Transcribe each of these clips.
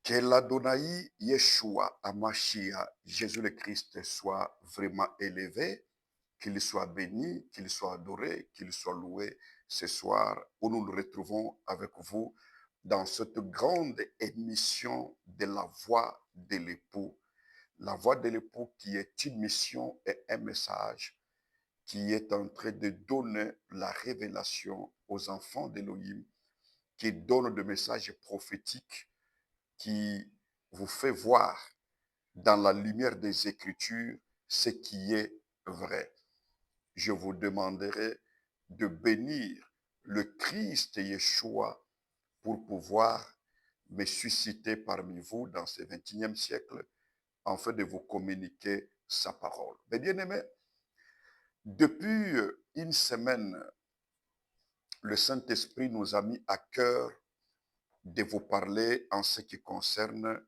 Que l'Adonai Yeshua Amashia, Jésus le Christ, soit vraiment élevé, qu'il soit béni, qu'il soit adoré, qu'il soit loué ce soir où nous nous retrouvons avec vous dans cette grande émission de la voix de l'époux. La voix de l'époux qui est une mission et un message qui est en train de donner la révélation aux enfants d'Élohim, qui donne des messages prophétiques qui vous fait voir dans la lumière des Écritures ce qui est vrai. Je vous demanderai de bénir le Christ Yeshua pour pouvoir me susciter parmi vous dans ce 21e siècle afin de vous communiquer sa parole. Mais bien aimés, depuis une semaine, le Saint-Esprit nous a mis à cœur de vous parler en ce qui concerne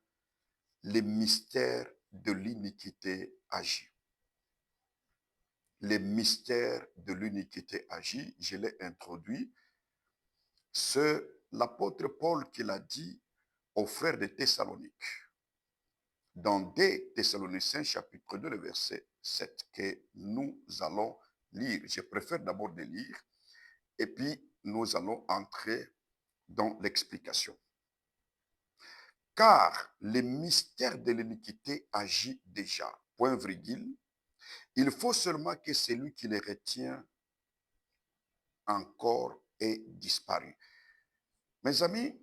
les mystères de l'iniquité agie. Les mystères de l'iniquité agie, je l'ai introduit. C'est l'apôtre Paul qui l'a dit aux frères de Thessalonique. Dans 2 Thessaloniciens chapitre 2, le verset 7, que nous allons lire. Je préfère d'abord de lire et puis nous allons entrer dans l'explication. Car les mystères de l'iniquité agit déjà, point virgule, il faut seulement que celui qui les retient encore ait disparu. Mes amis,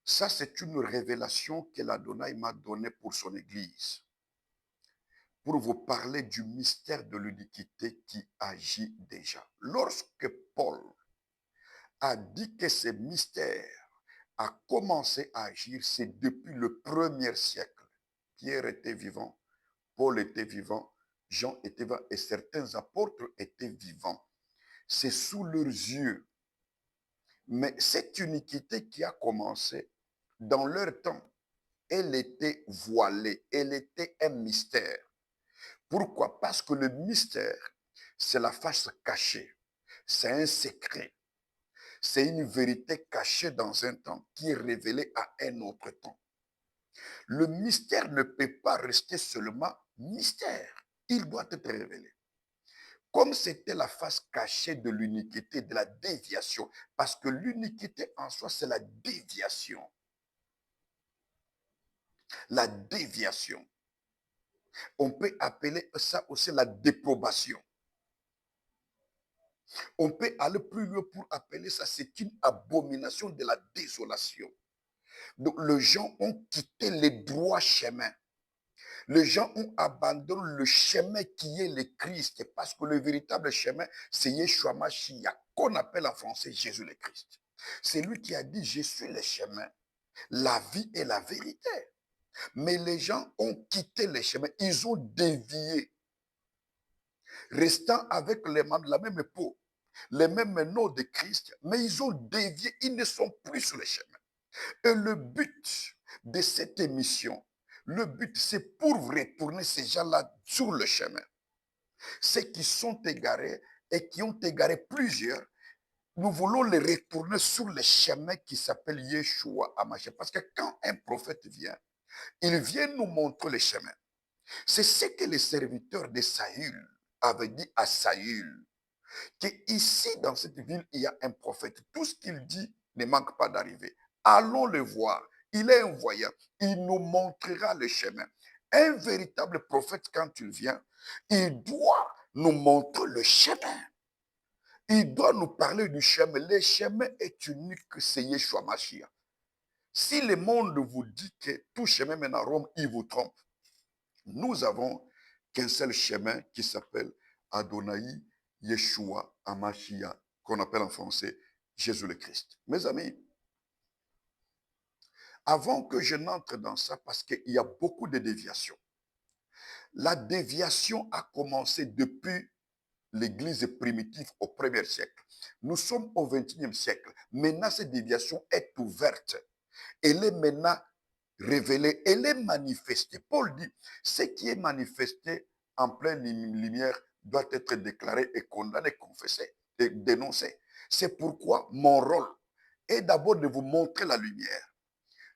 ça c'est une révélation que l'Adonai m'a donnée pour son Église, pour vous parler du mystère de l'iniquité qui agit déjà. Lorsque Paul a dit que ce mystère a commencé à agir, c'est depuis le premier siècle. Pierre était vivant, Paul était vivant, Jean était vivant et certains apôtres étaient vivants. C'est sous leurs yeux. Mais cette iniquité qui a commencé dans leur temps, elle était voilée, elle était un mystère. Pourquoi? Parce que le mystère, c'est la face cachée, c'est un secret, c'est une vérité cachée dans un temps qui est révélée à un autre temps. Le mystère ne peut pas rester seulement mystère, il doit être révélé. Comme c'était la face cachée de l'iniquité, de la déviation, parce que l'iniquité en soi, c'est la déviation. La déviation. On peut appeler ça aussi la déprobation. On peut aller plus loin pour appeler ça, c'est une abomination de la désolation. Donc, les gens ont quitté les droits chemins. Les gens ont abandonné le chemin qui est le Christ, parce que le véritable chemin, c'est Yeshua Mashiach, qu'on appelle en français Jésus le Christ. C'est lui qui a dit, je suis le chemin, la vie et la vérité. Mais les gens ont quitté le chemin, ils ont dévié, restant avec les membres de la même peau, les mêmes noms de Christ, mais ils ont dévié, ils ne sont plus sur le chemin. Et le but de cette émission, le but, c'est pour retourner ces gens-là sur le chemin. Ceux qui sont égarés et qui ont égaré plusieurs, nous voulons les retourner sur le chemin qui s'appelle Yeshua Hamashiach. Parce que quand un prophète vient, il vient nous montrer le chemin. C'est ce que les serviteurs de Saül avaient dit à Saül, qu'ici, dans cette ville, il y a un prophète. Tout ce qu'il dit ne manque pas d'arriver. Allons le voir. Il est un voyant. Il nous montrera le chemin. Un véritable prophète, quand il vient, il doit nous montrer le chemin. Il doit nous parler du chemin. Le chemin est unique, c'est Yeshua Mashiach. Si le monde vous dit que tout chemin mène à Rome, il vous trompe. Nous avons qu'un seul chemin qui s'appelle Adonai Yeshua Hamashiach, qu'on appelle en français Jésus le Christ. Mes amis, avant que je n'entre dans ça, parce qu'il y a beaucoup de déviations. La déviation a commencé depuis l'Église primitive au 1er siècle. Nous sommes au 21e siècle. Maintenant, cette déviation est ouverte. Elle est maintenant révélée, elle est manifestée. Paul dit, ce qui est manifesté en pleine lumière doit être déclaré et condamné, confessé et dénoncé. C'est pourquoi mon rôle est d'abord de vous montrer la lumière,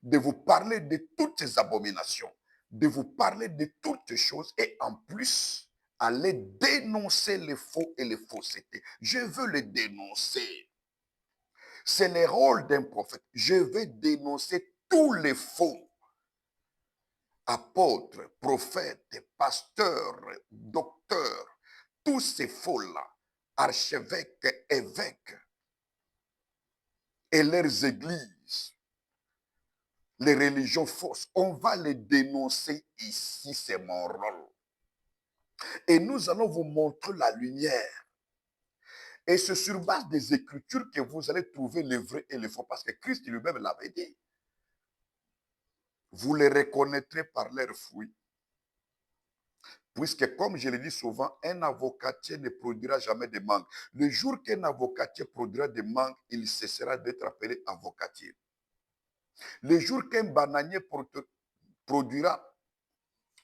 de vous parler de toutes ces abominations, de vous parler de toutes ces choses et en plus, aller dénoncer les faux et les faussetés. Je veux les dénoncer. C'est le rôle d'un prophète. Je vais dénoncer tous les faux. Apôtres, prophètes, pasteurs, docteurs, tous ces faux-là, archevêques, évêques et leurs églises, les religions fausses, on va les dénoncer ici, c'est mon rôle. Et nous allons vous montrer la lumière. Et c'est sur base des Écritures que vous allez trouver le vrai et le faux, parce que Christ lui-même l'avait dit. Vous les reconnaîtrez par leurs fruits. Puisque, comme je le dis souvent, un avocatier ne produira jamais de mangue. Le jour qu'un avocatier produira des mangues, il cessera d'être appelé avocatier. Le jour qu'un bananier produira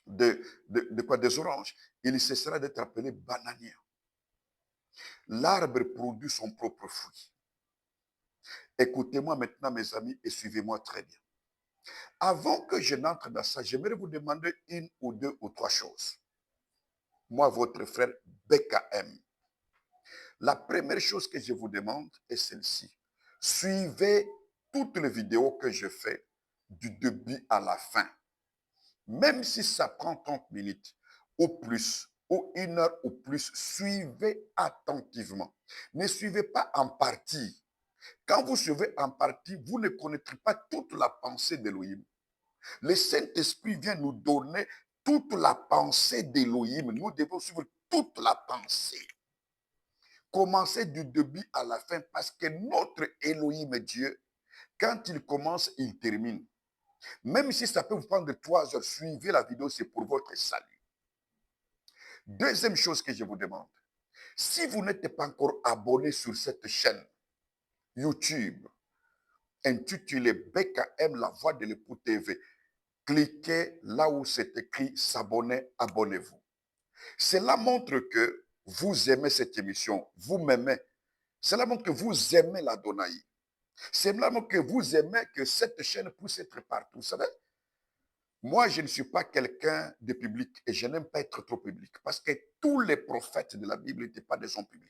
des oranges, il cessera d'être appelé bananier. L'arbre produit son propre fruit. Écoutez-moi maintenant, mes amis, et suivez-moi très bien. Avant que je n'entre dans ça, j'aimerais vous demander une ou deux ou trois choses. Moi, votre frère BKM. La première chose que je vous demande est celle-ci. Suivez toutes les vidéos que je fais du début à la fin. Même si ça prend 30 minutes ou plus, ou 1 heure ou plus, suivez attentivement. Ne suivez pas en partie. Quand vous suivez en partie, vous ne connaîtrez pas toute la pensée d'Élohim. Le Saint-Esprit vient nous donner toute la pensée d'Élohim. Nous devons suivre toute la pensée. Commencez du début à la fin parce que notre Élohim Dieu, quand il commence, il termine. Même si ça peut vous prendre 3 heures, suivez la vidéo, c'est pour votre salut. Deuxième chose que je vous demande, si vous n'êtes pas encore abonné sur cette chaîne YouTube intitulée BKM, la voix de l'époux TV, cliquez là où c'est écrit s'abonner, abonnez-vous. Cela montre que vous aimez cette émission, vous m'aimez. Cela montre que vous aimez l'Adonai. Cela montre que vous aimez que cette chaîne puisse être partout. Vous savez, moi, je ne suis pas quelqu'un de public et je n'aime pas être trop public parce que tous les prophètes de la Bible n'étaient pas des hommes publics.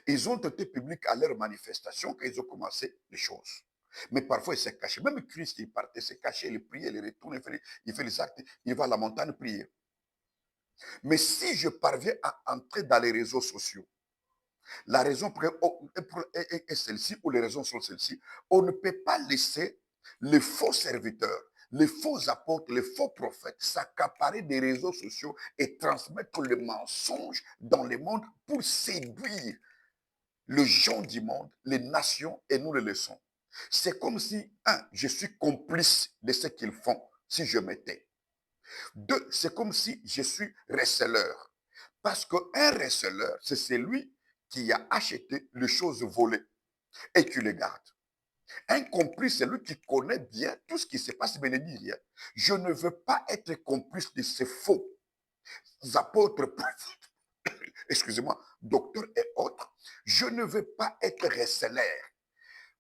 Ils ont été publics à leur manifestation quand ils ont commencé les choses. Mais parfois, ils se cachaient. Même Christ, il partait se cacher, il priait, il retourne, il fait les actes, il va à la montagne prier. Mais si je parviens à entrer dans les réseaux sociaux, la raison est celle-ci, ou les raisons sont celles-ci, on ne peut pas laisser les faux serviteurs, les faux apôtres, les faux prophètes s'accaparer des réseaux sociaux et transmettre le mensonge dans le monde pour séduire les gens du monde, les nations, et nous les laissons. C'est comme si, je suis complice de ce qu'ils font si je m'étais. 2, c'est comme si je suis receleur. Parce qu'un receleur, c'est celui qui a acheté les choses volées et qui les garde. Un complice, c'est lui qui connaît bien tout ce qui se passe, mais ne dit rien. Je ne veux pas être complice de ces faux apôtres, excusez-moi, docteurs et autres. Je ne veux pas être receleur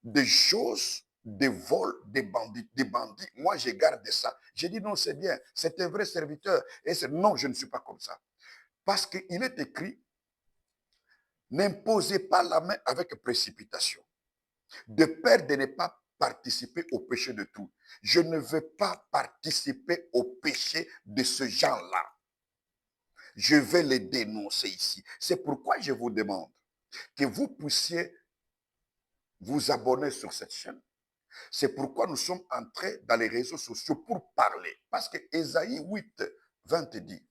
des choses, des vols, des bandits, des bandits. Moi, je garde ça. J'ai dit non, c'est bien, c'est un vrai serviteur. Et non, je ne suis pas comme ça. Parce qu'il est écrit, n'imposez pas la main avec précipitation, de peur de ne pas participer au péché de tout. Je ne veux pas participer au péché de ce genre-là. Je vais les dénoncer ici. C'est pourquoi je vous demande que vous puissiez vous abonner sur cette chaîne. C'est pourquoi nous sommes entrés dans les réseaux sociaux pour parler. Parce que Ésaïe 8, 20 dit,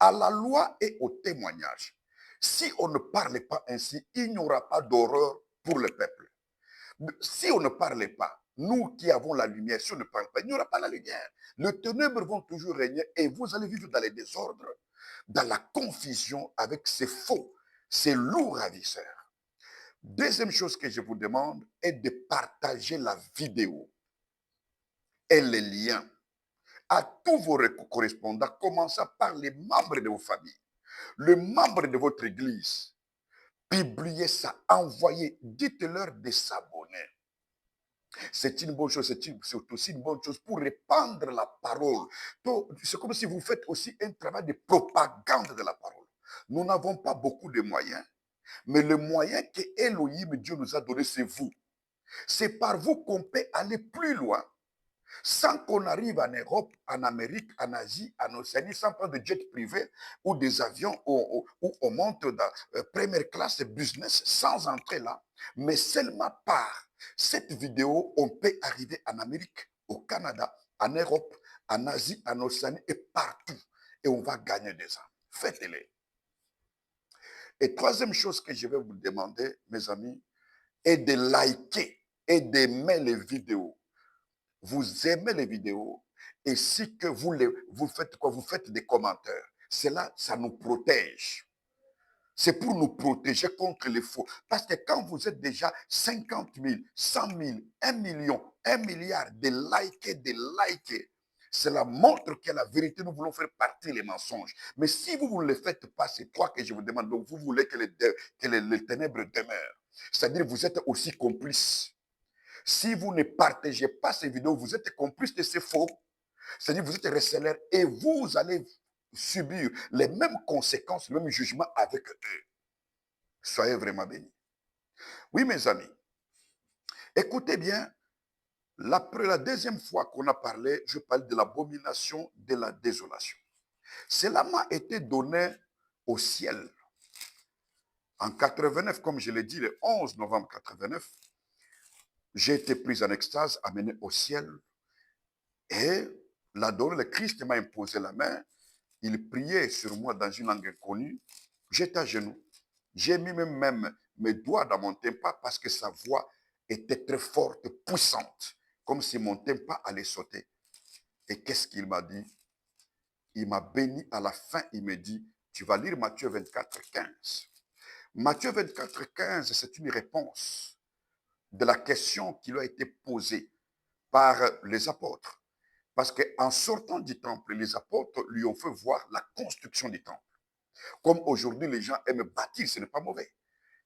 à la loi et au témoignage, si on ne parlait pas ainsi, il n'y aura pas d'horreur pour le peuple. Si on ne parlait pas, nous qui avons la lumière, si on ne parle pas, il n'y aura pas la lumière. Les ténèbres vont toujours régner et vous allez vivre dans les désordres, dans la confusion avec ces faux, ces loups ravisseurs. Deuxième chose que je vous demande est de partager la vidéo et les liens à tous vos correspondants, commençant par les membres de vos familles, les membres de votre église. Publiez ça, envoyez, dites-leur de s'abonner. C'est une bonne chose, c'est aussi une bonne chose pour répandre la parole. Donc, c'est comme si vous faites aussi un travail de propagande de la parole. Nous n'avons pas beaucoup de moyens, mais le moyen que Elohim, Dieu nous a donné, c'est vous. C'est par vous qu'on peut aller plus loin sans qu'on arrive en Europe, en Amérique, en Asie, en Océanie, sans prendre de jet privé ou des avions où on monte dans première classe business sans entrer là, mais seulement par cette vidéo, on peut arriver en Amérique, au Canada, en Europe, en Asie, en Océanie et partout. Et on va gagner des âmes. Faites-les. Et troisième chose que je vais vous demander, mes amis, est de liker et d'aimer les vidéos. Vous aimez les vidéos et si que vous faites quoi? Vous faites des commentaires. Cela, ça nous protège. C'est pour nous protéger contre les faux. Parce que quand vous êtes déjà 50 000, 100 000, 1 million, 1 milliard de liker, cela montre que la vérité, nous voulons faire partir les mensonges. Mais si vous ne le faites pas, c'est toi que je vous demande. Donc, vous voulez que les ténèbres demeurent. C'est-à-dire, vous êtes aussi complice. Si vous ne partagez pas ces vidéos, vous êtes complice de ces faux. C'est-à-dire vous êtes receleur et vous allez subir les mêmes conséquences, le même jugement avec eux. Soyez vraiment bénis. Oui, mes amis, écoutez bien, la deuxième fois qu'on a parlé, je parle de l'abomination de la désolation. Cela m'a été donné au ciel. En 89, comme je l'ai dit, le 11 novembre 89, j'ai été pris en extase, amené au ciel. Et l'adoré, le Christ m'a imposé la main. Il priait sur moi dans une langue inconnue. J'étais à genoux. J'ai mis même mes doigts dans mon tympan parce que sa voix était très forte, puissante, comme si mon tympan allait sauter. Et qu'est-ce qu'il m'a dit? Il m'a béni à la fin. Il me dit, tu vas lire Matthieu 24, 15. Matthieu 24, 15, c'est une réponse de la question qui lui a été posée par les apôtres. Parce qu'en sortant du temple, les apôtres lui ont fait voir la construction du temple. Comme aujourd'hui, les gens aiment bâtir, ce n'est pas mauvais.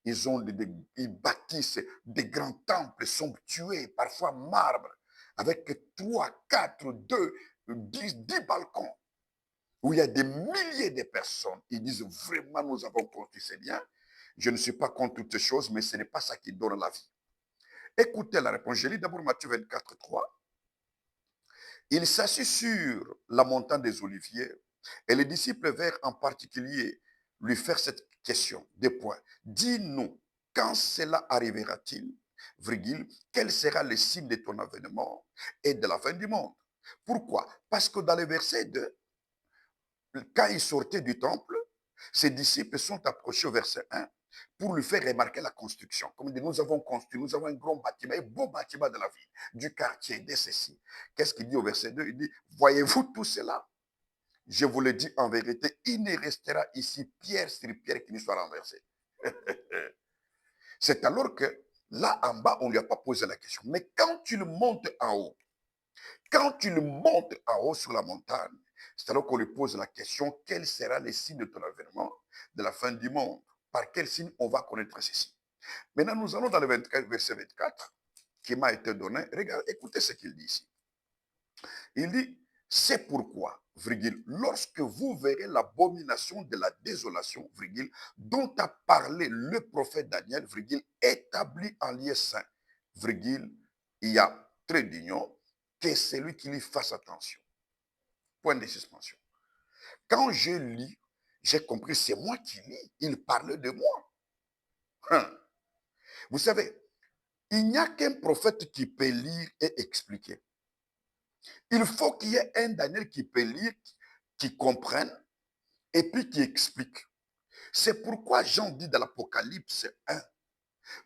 Ils bâtissent des grands temples somptueux, parfois marbre, avec 3, 4, 2, 10 balcons, où il y a des milliers de personnes. Ils disent vraiment, nous avons construit, c'est bien. Je ne suis pas contre toutes ces choses, mais ce n'est pas ça qui donne la vie. Écoutez la réponse. Je lis d'abord Matthieu 24, 3. Il s'assit sur la montagne des Oliviers et les disciples vinrent en particulier lui faire cette question. Des points. Dis-nous, quand cela arrivera-t-il, virgule, quel sera le signe de ton avènement et de la fin du monde? Pourquoi? Parce que dans le verset 2, quand il sortait du temple, ses disciples sont approchés au verset 1 pour lui faire remarquer la construction. Comme il dit, nous avons construit, nous avons un grand bâtiment, un beau bâtiment de la ville, du quartier, de ceci. Qu'est-ce qu'il dit au verset 2? Il dit, voyez-vous tout cela? Je vous le dis en vérité, il ne restera ici pierre sur pierre qui ne soit renversée. C'est alors que là en bas, on ne lui a pas posé la question. Mais quand tu le montes en haut, quand tu le montes en haut sur la montagne, c'est alors qu'on lui pose la question, quel sera le signe de ton avènement, de la fin du monde? Par quel signe on va connaître ceci? Maintenant, nous allons dans le 24, verset 24, qui m'a été donné. Regardez, écoutez ce qu'il dit ici. Il dit, c'est pourquoi, virgule, lorsque vous verrez l'abomination de la désolation, virgule, dont a parlé le prophète Daniel, virgule, établi en lieu saint, virgule, il y a trait d'union, que celui qui lui fasse attention. Point de suspension. Quand je lis, j'ai compris, c'est moi qui lis. Il parle de moi. Vous savez, il n'y a qu'un prophète qui peut lire et expliquer. Il faut qu'il y ait un Daniel qui peut lire, qui comprenne et puis qui explique. C'est pourquoi Jean dit dans l'Apocalypse 1,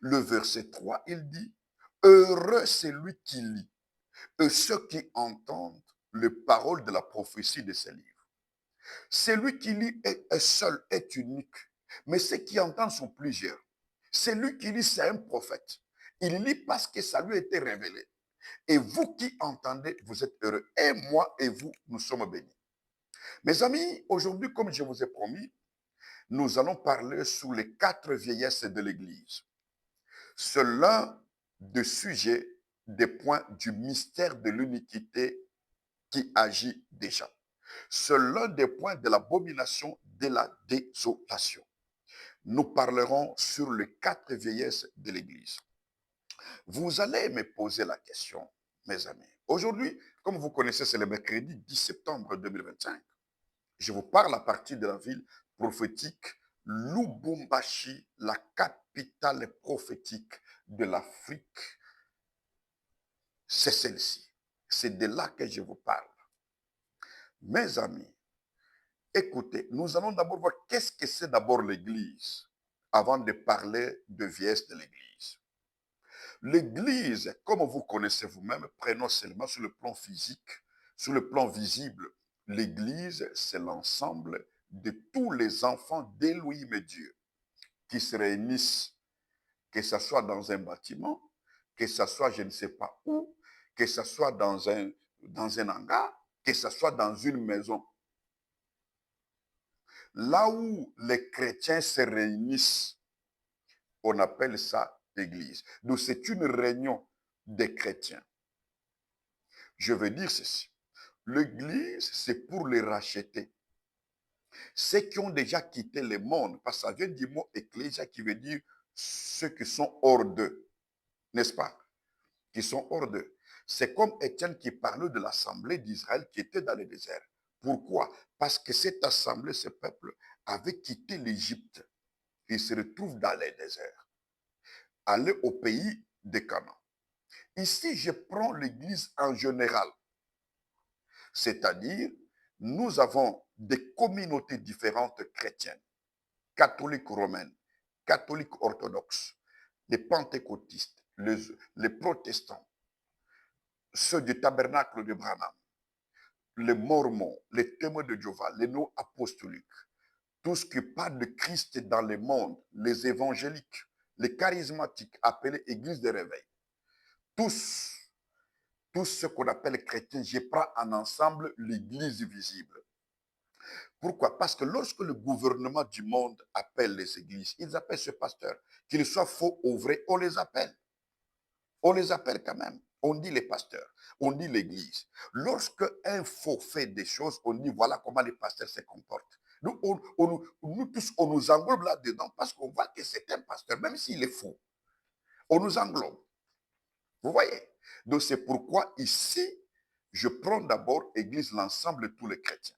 le verset 3, il dit, heureux celui qui lit et ceux qui entendent les paroles de la prophétie de ces livres. Celui qui lit est seul, est unique, mais ceux qui entendent sont plusieurs. Celui qui lit, c'est un prophète. Il lit parce que ça lui a été révélé. Et vous qui entendez, vous êtes heureux. Et moi et vous, nous sommes bénis. Mes amis, aujourd'hui, comme je vous ai promis, nous allons parler sur les 4 vieillesses de l'Église. C'est l'un des sujets des points du mystère de l'iniquité qui agit déjà. C'est l'un des points de l'abomination de la désolation. Nous parlerons sur les 4 vieillesses de l'Église. Vous allez me poser la question, mes amis. Aujourd'hui, comme vous connaissez, c'est le mercredi 10 septembre 2025. Je vous parle à partir de la ville prophétique Lubumbashi, la capitale prophétique de l'Afrique. C'est celle-ci. C'est de là que je vous parle. Mes amis, écoutez, nous allons d'abord voir qu'est-ce que c'est d'abord l'Église avant de parler de vieillesse de l'Église. L'Église, comme vous connaissez vous-même, prenons seulement sur le plan physique, sur le plan visible. L'Église, c'est l'ensemble de tous les enfants d'Élohim Dieu qui se réunissent, que ce soit dans un bâtiment, que ce soit je ne sais pas où, que ce soit dans un hangar, que ce soit dans une maison. Là où les chrétiens se réunissent, on appelle ça l'église. Donc c'est une réunion des chrétiens. Je veux dire ceci. L'église, c'est pour les racheter. Ceux qui ont déjà quitté le monde, parce que ça vient du mot ecclésia qui veut dire ceux qui sont hors d'eux, n'est-ce pas? Qui sont hors d'eux. C'est comme Étienne qui parlait de l'assemblée d'Israël qui était dans le désert. Pourquoi? Parce que cette assemblée, ce peuple, avait quitté l'Égypte. Il se retrouve dans le désert. Aller au pays de Canaan. Ici, je prends l'Église en général. C'est-à-dire, nous avons des communautés différentes chrétiennes, catholiques romaines, catholiques orthodoxes, les pentecôtistes, les protestants, ceux du tabernacle de Branham, les mormons, les témoins de Jéhovah, les non apostoliques, tout ce qui parle de Christ dans le monde, les évangéliques, les charismatiques, appelés églises de réveil, tous ce qu'on appelle chrétiens, je prends en ensemble l'église visible. Pourquoi? Parce que lorsque le gouvernement du monde appelle les églises, ils appellent ce pasteur, qu'il soit faux ou vrai, on les appelle. On les appelle quand même. On dit les pasteurs, on dit l'église. Lorsque un faux fait des choses, on dit voilà comment les pasteurs se comportent. Nous tous, on nous englobe là-dedans parce qu'on voit que c'est un pasteur, même s'il est faux. On nous englobe. Vous voyez? Donc c'est pourquoi ici, je prends d'abord Église, l'ensemble de tous les chrétiens.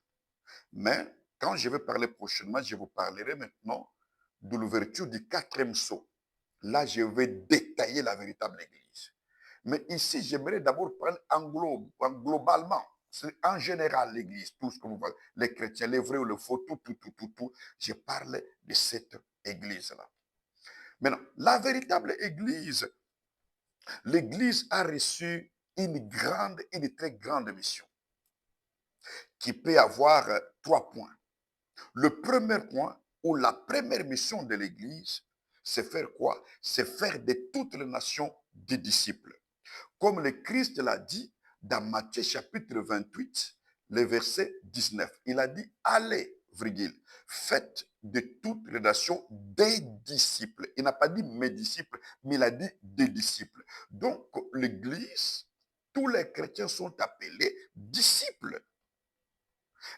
Mais quand je vais parler prochainement, je vous parlerai maintenant de l'ouverture du 4e sceau. Là, je vais détailler la véritable Église. Mais ici, j'aimerais d'abord prendre globalement, en général l'Église, tout ce que vous voyez, les chrétiens, les vrais ou les faux, tout. Je parle de cette Église-là. Maintenant, la véritable Église, l'Église a reçu une très grande mission qui peut avoir 3 points. Le premier point, ou la première mission de l'Église, c'est faire quoi? C'est faire de toutes les nations des disciples. Comme le Christ l'a dit dans Matthieu chapitre 28, le verset 19. Il a dit, allez, virgule, faites de toutes les nations des disciples. Il n'a pas dit mes disciples, mais il a dit des disciples. Donc, l'Église, tous les chrétiens sont appelés disciples.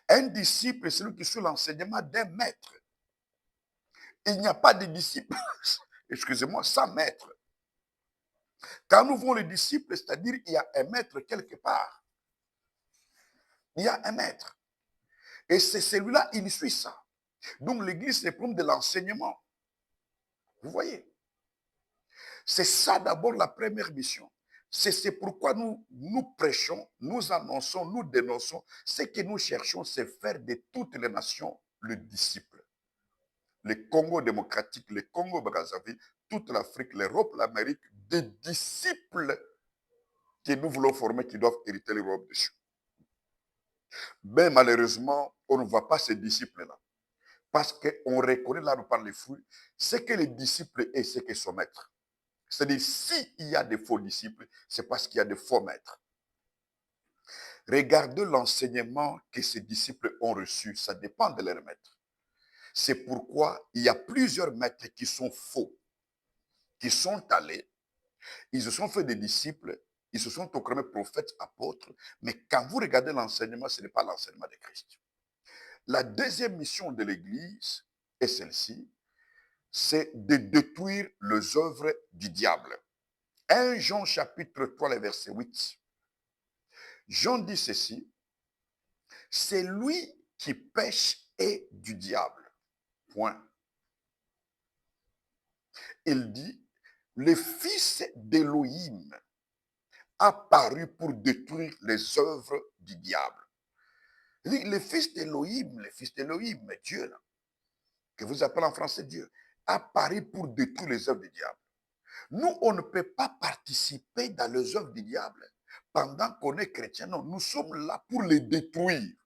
Un disciple, c'est celui qui suit l'enseignement d'un maître. Il n'y a pas de disciple, excusez-moi, sans maître. Quand nous voyons les disciples, c'est-à-dire qu'il y a un maître quelque part. Il y a un maître. Et c'est celui-là, il suit ça. Donc l'église, c'est pour de l'enseignement. Vous voyez? C'est ça d'abord la première mission. C'est pourquoi nous prêchons, nous annonçons, nous dénonçons. Ce que nous cherchons, c'est faire de toutes les nations le disciple. Le Congo démocratique, le Congo Brazzaville, toute l'Afrique, l'Europe, l'Amérique, des disciples que nous voulons former qui doivent hériter l'Europe dessus. Mais malheureusement, on ne voit pas ces disciples-là. Parce qu'on reconnaît là par les fruits, ce que les disciples est, ce que son maître. C'est-à-dire, s'il y a des faux disciples, c'est parce qu'il y a des faux maîtres. Regardez l'enseignement que ces disciples ont reçu, ça dépend de leur maître. C'est pourquoi il y a plusieurs maîtres qui sont faux, qui sont allés, ils se sont fait des disciples, Ils se sont proclamés prophètes, apôtres, mais quand vous regardez l'enseignement, ce n'est pas l'enseignement de Christ. La deuxième mission de l'Église est celle-ci, c'est de détruire les œuvres du diable. 1 Jean chapitre 3, le verset 8. Jean dit ceci, c'est lui qui pêche est du diable. Point. Il dit, le Fils d'Élohim a paru pour détruire les œuvres du diable. Le Fils d'Élohim, Dieu, là, que vous appelez en français Dieu, a paru pour détruire les œuvres du diable. Nous, on ne peut pas participer dans les œuvres du diable pendant qu'on est chrétien. Non, nous sommes là pour les détruire.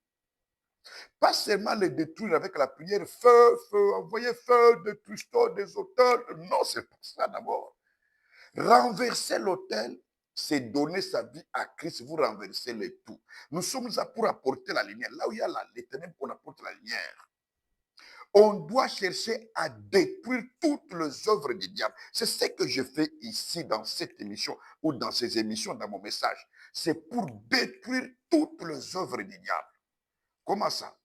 Pas seulement les détruire avec la prière, feu, feu, envoyez feu, détruis-toi des autels. Non, c'est pas ça d'abord. Renverser l'autel, c'est donner sa vie à Christ, vous renversez le tout. Nous sommes là pour apporter la lumière. Là où il y a les ténèbres, on apporte la lumière. On doit chercher à détruire toutes les œuvres du diable. C'est ce que je fais ici dans cette émission ou dans ces émissions, dans mon message. C'est pour détruire toutes les œuvres du diable. Comment ça?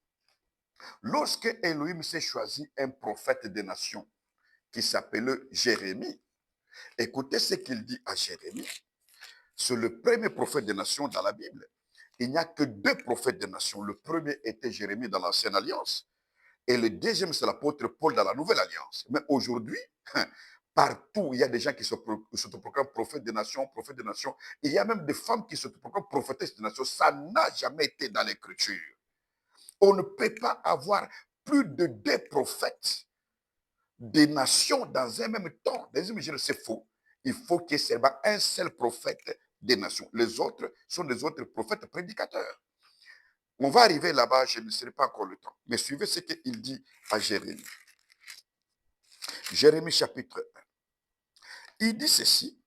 Lorsque Elohim s'est choisi un prophète des nations qui s'appelait Jérémie, écoutez ce qu'il dit à Jérémie. C'est le premier prophète des nations dans la Bible. Il n'y a que deux prophètes des nations. Le premier était Jérémie dans l'Ancienne Alliance. Et le deuxième, c'est l'apôtre Paul dans la Nouvelle Alliance. Mais aujourd'hui, partout, il y a des gens qui se proclament prophètes des nations, prophètes des nations. Il y a même des femmes qui se proclament prophétesses des nations. Ça n'a jamais été dans l'Écriture. On ne peut pas avoir plus de deux prophètes des nations dans un même temps. C'est faux. Il faut qu'il y ait seulement un seul prophète des nations. Les autres sont des autres prophètes prédicateurs. On va arriver là-bas, je ne serai pas encore le temps. Mais suivez ce qu'il dit à Jérémie. Jérémie chapitre 1. Il dit ceci.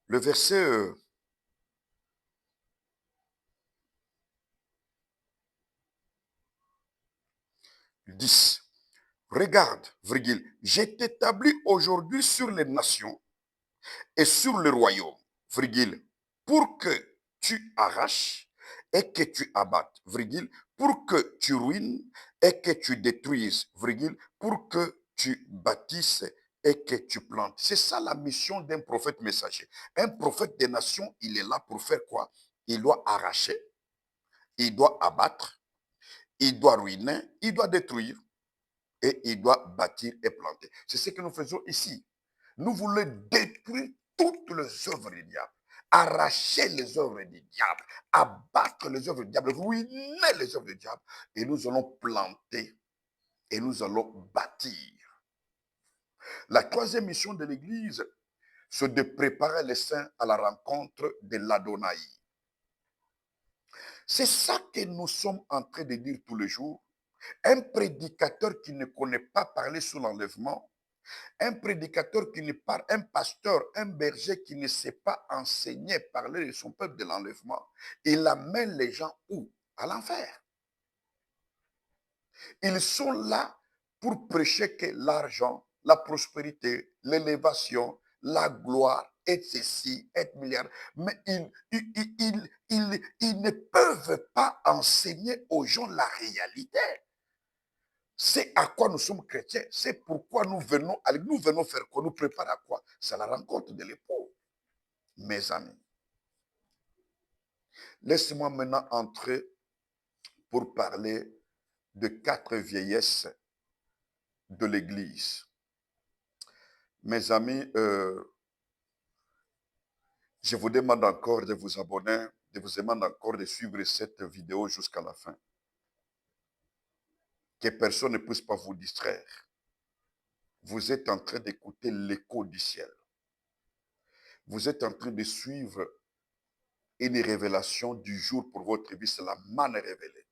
Le verset 10. Regarde, virgule, j'ai t'établi aujourd'hui sur les nations et sur le royaume, virgule, pour que tu arraches et que tu abattes, virgule, pour que tu ruines et que tu détruises, virgule, pour que tu bâtisses et que tu plantes. C'est ça la mission d'un prophète messager. Un prophète des nations, il est là pour faire quoi? Il doit arracher, il doit abattre, il doit ruiner, il doit détruire et il doit bâtir et planter. C'est ce que nous faisons ici. Nous voulons détruire toutes les œuvres du diable, arracher les œuvres du diable, abattre les œuvres du diable, ruiner les œuvres du diable, et nous allons planter et nous allons bâtir. La troisième mission de l'Église, c'est de préparer les saints à la rencontre de l'Adonai. C'est ça que nous sommes en train de dire tous les jours. Un prédicateur qui ne connaît pas parler sous l'enlèvement, un prédicateur qui ne parle, un pasteur, un berger qui ne sait pas enseigner, parler de son peuple de l'enlèvement, il amène les gens où? À l'enfer. Ils sont là pour prêcher que l'argent, la prospérité, l'élévation, la gloire, et ceci, être milliardaire. Mais ils ne peuvent pas enseigner aux gens la réalité. C'est à quoi nous sommes chrétiens. C'est pourquoi nous venons faire quoi? Nous préparer à quoi? C'est la rencontre de l'époux. Mes amis, laissez-moi maintenant entrer pour parler de 4 vieillesses de l'Église. Mes amis, je vous demande encore de vous abonner, je vous demande encore de suivre cette vidéo jusqu'à la fin. Que personne ne puisse pas vous distraire. Vous êtes en train d'écouter l'écho du ciel. Vous êtes en train de suivre une révélation du jour pour votre vie, c'est la manne révélée.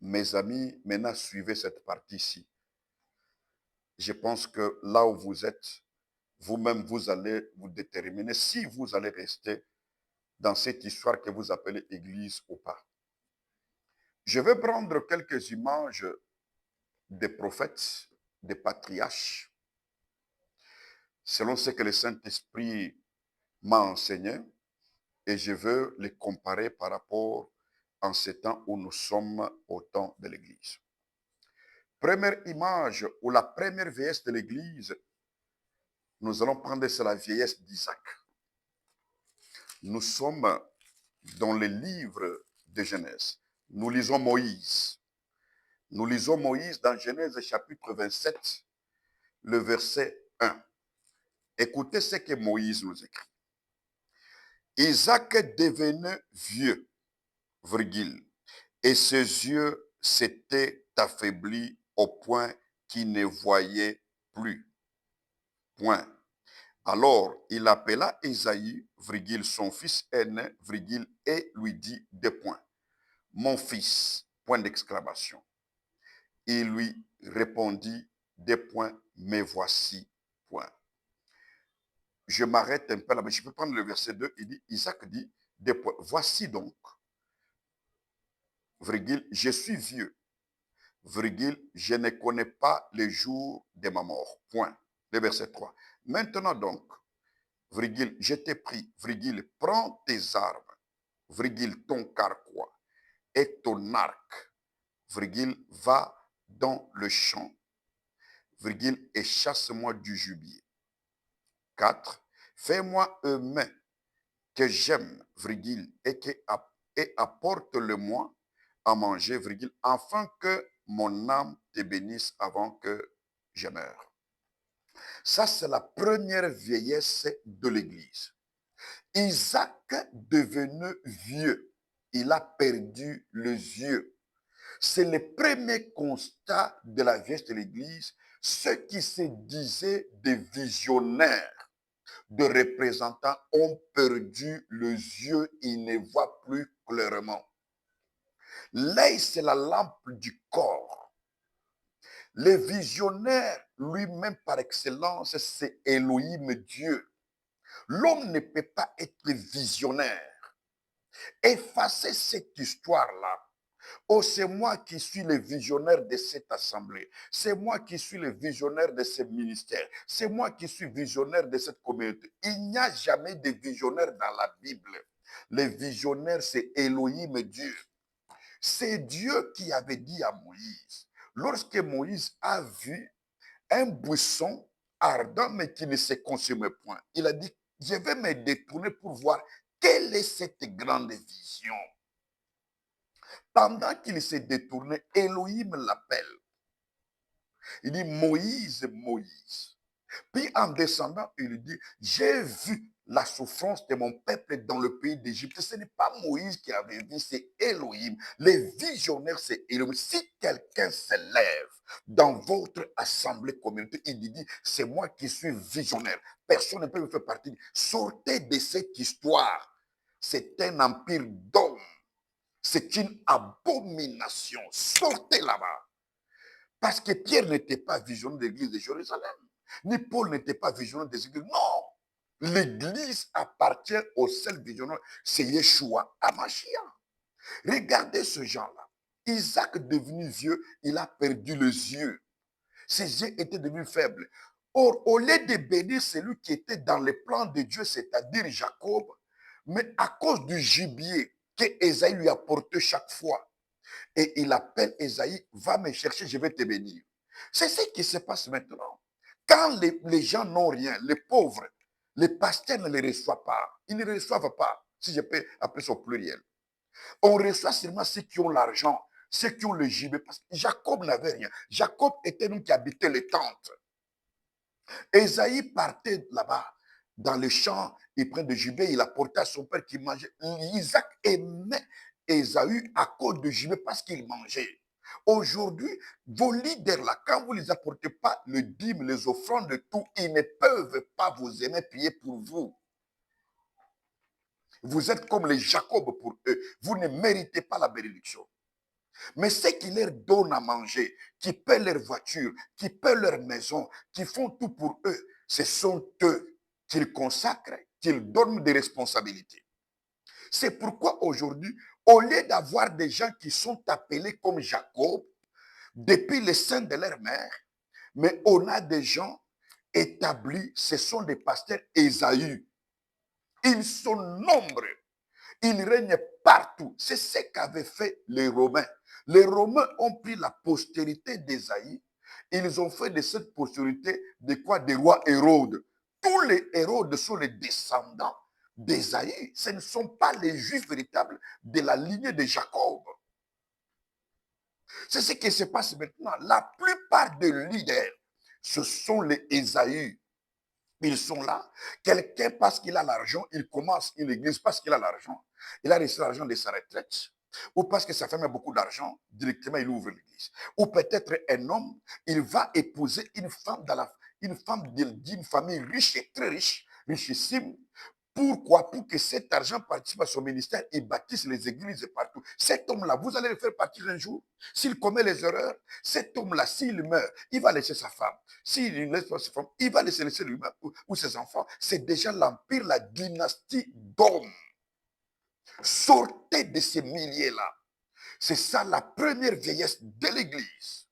Mes amis, maintenant suivez cette partie-ci. Je pense que là où vous êtes, vous-même, vous allez vous déterminer si vous allez rester dans cette histoire que vous appelez Église ou pas. Je vais prendre quelques images des prophètes, des patriarches, selon ce que le Saint-Esprit m'a enseigné, et je veux les comparer par rapport en ce temps où nous sommes au temps de l'Église. Première image ou la première vieillesse de l'Église, nous allons prendre, c'est la vieillesse d'Isaac. Nous sommes dans le livre de Genèse. Nous lisons Moïse. Nous lisons Moïse dans Genèse chapitre 27, le verset 1. Écoutez ce que Moïse nous écrit. Isaac devenait vieux, virgule, et ses yeux s'étaient affaiblis au point qu'il ne voyait plus. Point. Alors il appela Ésaü, virgule, son fils aîné, virgule, et lui dit deux points. Mon fils, point d'exclamation. Il lui répondit deux points, me voici, point. Je m'arrête un peu là, mais je peux prendre le verset 2. Il dit, Isaac dit, deux points. Voici donc, virgule, je suis vieux, virgule, je ne connais pas les jours de ma mort, point. Le verset 3. Maintenant donc, virgule, je t'ai pris, virgule, prends tes armes, virgule, ton carquois et ton arc, virgule, va dans le champ, virgule, et chasse-moi du gibier. 4. Fais-moi un mets que j'aime, virgule, et apporte-le-moi à manger, virgule, afin que mon âme te bénisse avant que je meure. Ça, c'est la première vieillesse de l'Église. Isaac devenu vieux, il a perdu les yeux. C'est le premier constat de la vieillesse de l'Église. Ceux qui se disaient des visionnaires, de représentants, ont perdu les yeux, ils ne voient plus clairement. L'œil, c'est la lampe du corps. Le visionnaire, lui-même par excellence, c'est Elohim, Dieu. L'homme ne peut pas être visionnaire. Effacez cette histoire-là. Oh, c'est moi qui suis le visionnaire de cette assemblée. C'est moi qui suis le visionnaire de ce ministère. C'est moi qui suis visionnaire de cette communauté. Il n'y a jamais de visionnaire dans la Bible. Le visionnaire, c'est Elohim, Dieu. C'est Dieu qui avait dit à Moïse, lorsque Moïse a vu un buisson ardent mais qui ne se consume point, il a dit, je vais me détourner pour voir quelle est cette grande vision. Pendant qu'il s'est détourné, Elohim l'appelle. Il dit, Moïse, Moïse. Puis en descendant, il dit, j'ai vu la souffrance de mon peuple dans le pays d'Égypte. Ce n'est pas Moïse qui avait vu, c'est Elohim. Les visionnaires, c'est Elohim. Si quelqu'un se lève dans votre assemblée communautaire, il dit, c'est moi qui suis visionnaire. Personne ne peut me faire partie. Sortez de cette histoire. C'est un empire d'hommes. C'est une abomination. Sortez là-bas. Parce que Pierre n'était pas visionnaire de l'église de Jérusalem. Ni Paul n'était pas visionnaire des églises. Non. L'église appartient au seul visionnaire. C'est Yeshua Hamashiach. Regardez ce genre-là. Isaac devenu vieux, il a perdu les yeux. Ses yeux étaient devenus faibles. Or, au lieu de bénir celui qui était dans le plan de Dieu, c'est-à-dire Jacob, mais à cause du gibier que Ésaïe lui apportait chaque fois, et il appelle Ésaïe, va me chercher, je vais te bénir. C'est ce qui se passe maintenant. Quand les gens n'ont rien, les pauvres, les pasteurs ne les reçoivent pas. Ils ne les reçoivent pas, si je peux appeler ça au pluriel. On reçoit seulement ceux qui ont l'argent, ceux qui ont le gibet. Parce que Jacob n'avait rien. Jacob était l'homme qui habitait les tentes. Ésaïe partait là-bas, dans le champ, il prenait du gibet, il apportait à son père qui mangeait. Isaac aimait Ésaü à cause du gibet parce qu'il mangeait. Aujourd'hui, vos leaders là, quand vous ne les apportez pas le dîme, les offrandes, de tout, ils ne peuvent pas vous aimer, prier pour vous. Vous êtes comme les Jacob pour eux. Vous ne méritez pas la bénédiction. Mais ceux qui leur donnent à manger, qui paient leur voiture, qui paient leur maison, qui font tout pour eux, ce sont eux qu'ils consacrent, qu'ils donnent des responsabilités. C'est pourquoi aujourd'hui, au lieu d'avoir des gens qui sont appelés comme Jacob, depuis les seins de leur mère, mais on a des gens établis, ce sont des pasteurs Ésaü. Ils sont nombreux. Ils règnent partout. C'est ce qu'avaient fait les Romains. Les Romains ont pris la postérité d'Ésaïe. Ils ont fait de cette postérité de quoi? Des rois Hérode. Tous les Hérodes sont les descendants d'Ésaïe. Ce ne sont pas les Juifs véritables de la lignée de Jacob. C'est ce qui se passe maintenant. La plupart des leaders, ce sont les Ésaü. Ils sont là. Quelqu'un, parce qu'il a l'argent, il commence une église parce qu'il a l'argent. Il a reçu l'argent de sa retraite. Ou parce que sa femme a beaucoup d'argent, directement il ouvre l'église. Ou peut-être un homme, il va épouser une femme d'une famille riche et très riche, richissime. Pourquoi? Pour que cet argent participe à son ministère et bâtisse les églises partout. Cet homme-là, vous allez le faire partir un jour. S'il commet les erreurs, cet homme-là, s'il meurt, il va laisser sa femme. S'il ne laisse pas sa femme, il va laisser lui-même ou ses enfants. C'est déjà l'empire, la dynastie d'hommes. Sortez de ces milliers-là. C'est ça la première vieillesse de l'Église.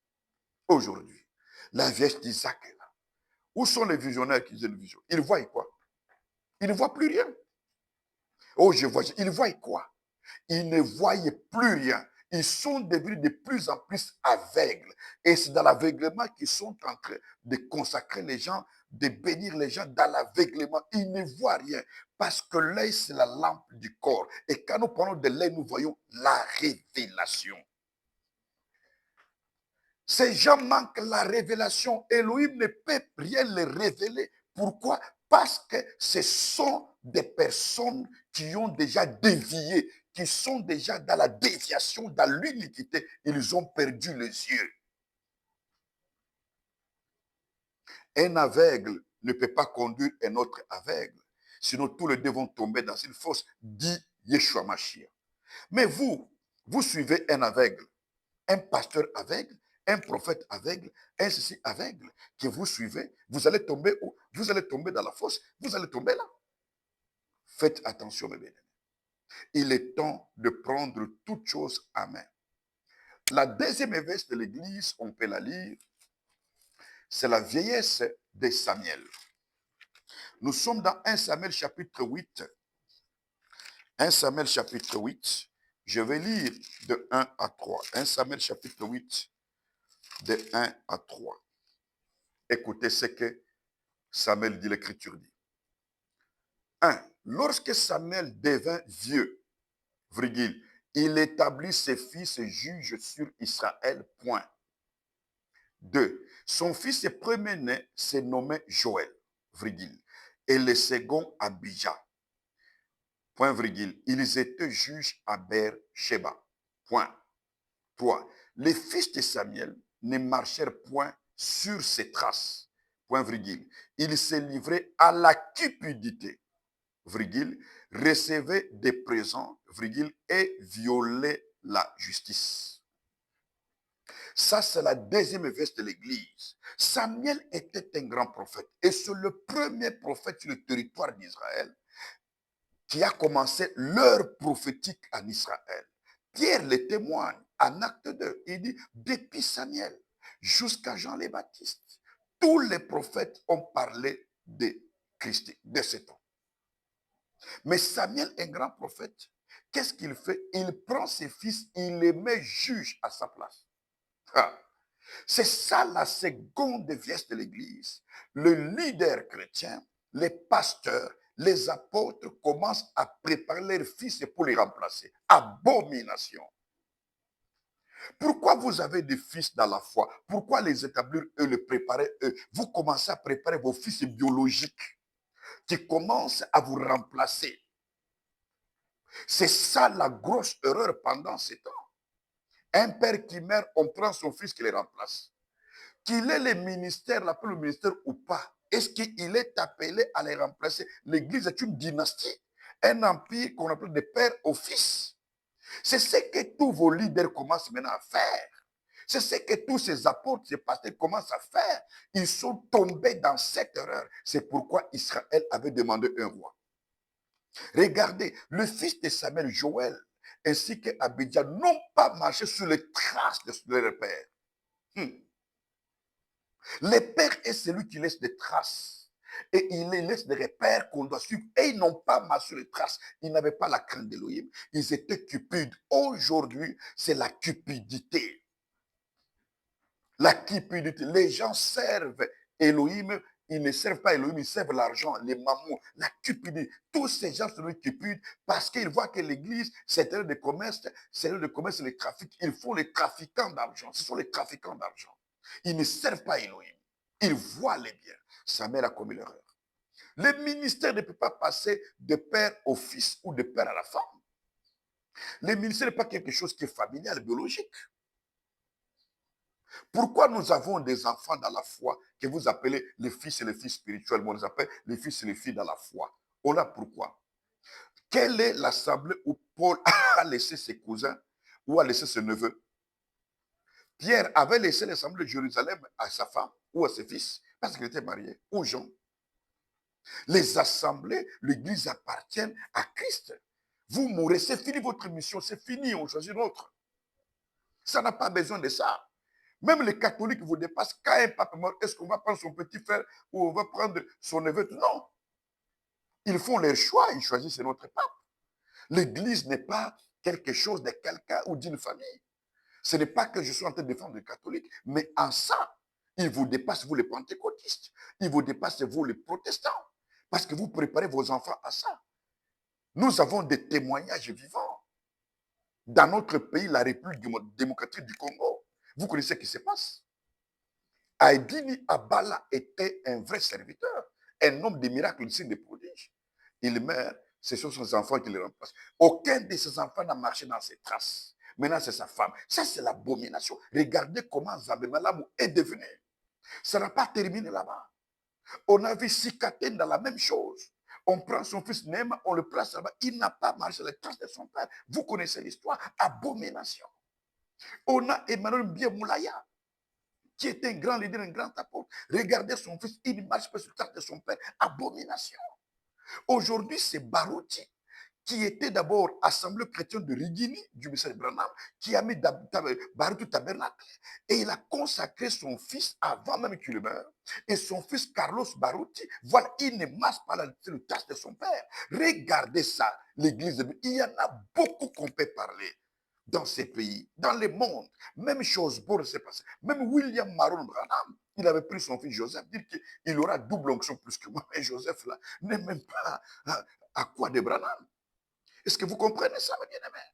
Aujourd'hui, la vieillesse d'Isaac est là. Où sont les visionnaires qui ont une vision? Ils voient quoi? Ils ne voient plus rien. Oh, je vois. Ils voient quoi? Ils ne voient plus rien. Ils sont devenus de plus en plus aveugles. Et c'est dans l'aveuglement qu'ils sont en train de consacrer les gens, de bénir les gens dans l'aveuglement. Ils ne voient rien. Parce que l'œil, c'est la lampe du corps. Et quand nous parlons de l'œil, nous voyons la révélation. Ces gens manquent la révélation. Elohim ne peut rien les révéler. Pourquoi? Parce que ce sont des personnes qui ont déjà dévié, qui sont déjà dans la déviation, dans l'iniquité. Ils ont perdu les yeux. Un aveugle ne peut pas conduire un autre aveugle. Sinon, tous les deux vont tomber dans une fosse, dit Yeshua Mashiach. Mais vous suivez un aveugle, un pasteur aveugle, un prophète aveugle, un ceci aveugle, que vous suivez, vous allez tomber où? Vous allez tomber dans la fosse, vous allez tomber là. Faites attention, mes bien-aimés. Il est temps de prendre toutes choses à main. La deuxième veste de l'Église, on peut la lire, c'est la vieillesse de Samuel. Nous sommes dans 1 Samuel chapitre 8. 1 Samuel chapitre 8. Je vais lire de 1 à 3. 1 Samuel chapitre 8, de 1 à 3. Écoutez ce que Samuel dit, l'Écriture dit. 1. Lorsque Samuel devint vieux, virgule, il établit ses fils et juges sur Israël, point. 2. Son fils premier-né se nommait Joël, virgule, et le second Abijah, point virgule. Ils étaient juges à Beer-Sheba, point. 3. Les fils de Samuel ne marchèrent point sur ses traces, point virgule. Ils se livraient à la cupidité, virgule, recevaient des présents, virgule, et violaient la justice. Ça, c'est la deuxième veste de l'Église. Samuel était un grand prophète et c'est le premier prophète sur le territoire d'Israël qui a commencé l'heure prophétique en Israël. Pierre le témoigne en acte 2. Il dit, depuis Samuel jusqu'à Jean le Baptiste, tous les prophètes ont parlé de Christ, de ce temps. Mais Samuel, un grand prophète, qu'est-ce qu'il fait? Il prend ses fils, il les met juges à sa place. Ah. C'est ça la seconde veste de l'Église. Le leader chrétien, les pasteurs, les apôtres commencent à préparer leurs fils pour les remplacer. Abomination. Pourquoi vous avez des fils dans la foi? Pourquoi les établir eux, les préparer eux? Vous commencez à préparer vos fils biologiques qui commencent à vous remplacer. C'est ça la grosse erreur pendant ces temps. Un père qui meurt, on prend son fils qui les remplace. Qu'il ait le ministère, l'appel au ministère ou pas, est-ce qu'il est appelé à les remplacer? L'Église est une dynastie, un empire qu'on appelle de père au fils. C'est ce que tous vos leaders commencent maintenant à faire. C'est ce que tous ces apôtres, ces pasteurs commencent à faire. Ils sont tombés dans cette erreur. C'est pourquoi Israël avait demandé un roi. Regardez, le fils de Samuel, Joël, ainsi qu'Abijah, n'ont pas marché sur les traces de leur père. Hmm. Le père est celui qui laisse des traces. Et il les laisse des repères qu'on doit suivre. Et ils n'ont pas marché les traces. Ils n'avaient pas la crainte d'Élohim. Ils étaient cupides. Aujourd'hui, c'est la cupidité. La cupidité. Les gens servent Elohim, ils ne servent pas Elohim, ils servent l'argent, les mammons, la cupidité. Tous ces gens sont cupides parce qu'ils voient que l'église, c'est un de commerce, c'est un de commerce, les trafics. Ils font les trafiquants d'argent. Ce sont les trafiquants d'argent. Ils ne servent pas Elohim. Ils voient les biens. Sa mère a commis l'erreur. Le ministère ne peut pas passer de père au fils ou de père à la femme. Le ministère n'est pas quelque chose qui est familial, biologique. Pourquoi nous avons des enfants dans la foi que vous appelez les fils et les filles spirituels, moi on les appelle les fils et les filles dans la foi? On a pourquoi? Quelle est l'assemblée où Paul a laissé ses cousins ou a laissé ses neveux? Pierre avait laissé l'assemblée de Jérusalem à sa femme ou à ses fils parce qu'il était marié, ou Jean. Les assemblées, l'église appartiennent à Christ. Vous mourrez, c'est fini votre mission, c'est fini, on choisit l'autre. Ça n'a pas besoin de ça. Même les catholiques vous dépassent. Quand un pape est mort, est-ce qu'on va prendre son petit frère ou on va prendre son neveu? Non. Ils font leur choix, ils choisissent notre pape. L'église n'est pas quelque chose de quelqu'un ou d'une famille. Ce n'est pas que je suis en train de défendre les catholiques, mais en ça, ils vous dépassent, vous les pentecôtistes. Ils vous dépassent, vous les protestants. Parce que vous préparez vos enfants à ça. Nous avons des témoignages vivants. Dans notre pays, la République démocratique du Congo, vous connaissez ce qui se passe. Aïdini Abala était un vrai serviteur, un homme de miracles, de signes, de prodiges. Il meurt, ce sont ses enfants qui le remplacent. Aucun de ses enfants n'a marché dans ses traces. Maintenant, c'est sa femme. Ça, c'est l'abomination. Regardez comment Zambé Malamou est devenu. Ça n'a pas terminé là-bas. On a vu Sikaten dans la même chose. On prend son fils Nema, on le place là-bas. Il n'a pas marché les traces de son père. Vous connaissez l'histoire. Abomination. On a Emmanuel Biamoulaya, qui était un grand leader, un grand apôtre. Regardez son fils, il ne marche pas sur le trace de son père. Abomination. Aujourd'hui, c'est Barouti, qui était d'abord assemblée chrétienne de Rigini, du message Branham, qui a mis Barouti Tabernacle. Et il a consacré son fils avant même qu'il meure. Et son fils Carlos Barouti, voilà, il ne marche pas le trace de son père. Regardez ça, l'église. Il y en a beaucoup qu'on peut parler dans ces pays, dans le monde. Même chose pour s'est passé. Même William Maron Branham, il avait pris son fils Joseph, dire qu'il aura double onction plus que moi. Mais Joseph, là, n'est même pas à quoi de Branham. Est-ce que vous comprenez ça, mes bien-aimés?